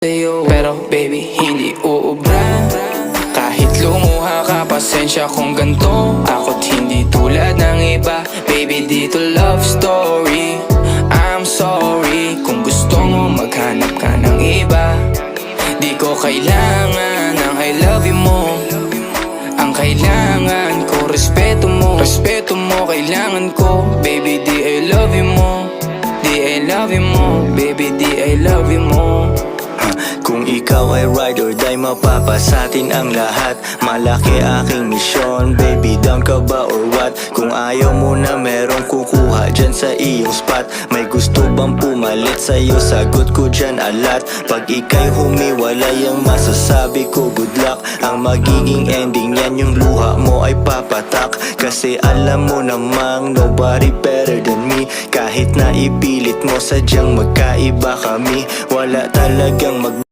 sa'yo, pero baby hindi uubra. Kahit lumuha ka, pasensya kung ganto. Ako't hindi tulad ng iba. Baby, dito love story. I'm sorry kung gusto mo maghanap ka ng iba. Di ko kailangan ng I love you mo. Ang kailangan ko, respeto mo. Respeto mo, kailangan ko. Baby, di I love you mo. Di I love you mo. Baby, di I love you mo. Kung ikaw ay ride or die, mapapasatin ang lahat. Malaki aking misyon, baby, down ka ba or what? Kung ayaw mo na merong kukuha dyan sa iyong spot. May gusto bang pumalit sa'yo? Sagot ko dyan alat. Pag ika'y humiwalay, ang masasabi ko good luck. Ang magiging ending yan, yung luha mo ay papatak. Kasi alam mo namang nobody better than me. Kahit na ipilit mo, sadyang magkaiba kami. Wala talagang